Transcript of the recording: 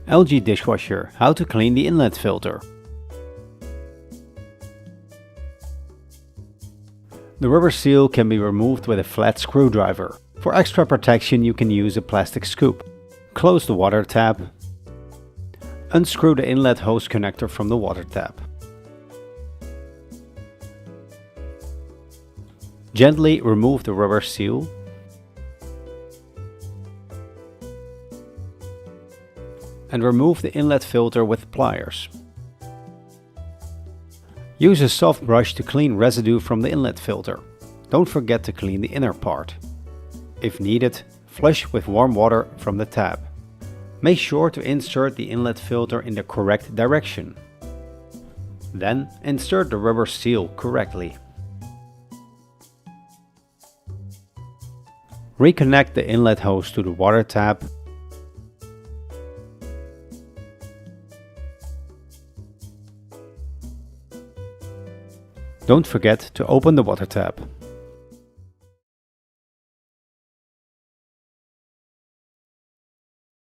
LG dishwasher, how to clean the inlet filter. The rubber seal can be removed with a flat screwdriver. For extra protection you can use a plastic scoop. Close the water tap. Unscrew the inlet hose connector from the water tap. Gently remove the rubber seal. And remove the inlet filter with pliers. Use a soft brush to clean residue from the inlet filter. Don't forget to clean the inner part. If needed, flush with warm water from the tap. Make sure to insert the inlet filter in the correct direction. Then insert the rubber seal correctly. Reconnect the inlet hose to the water tap. Don't forget to open the water tap.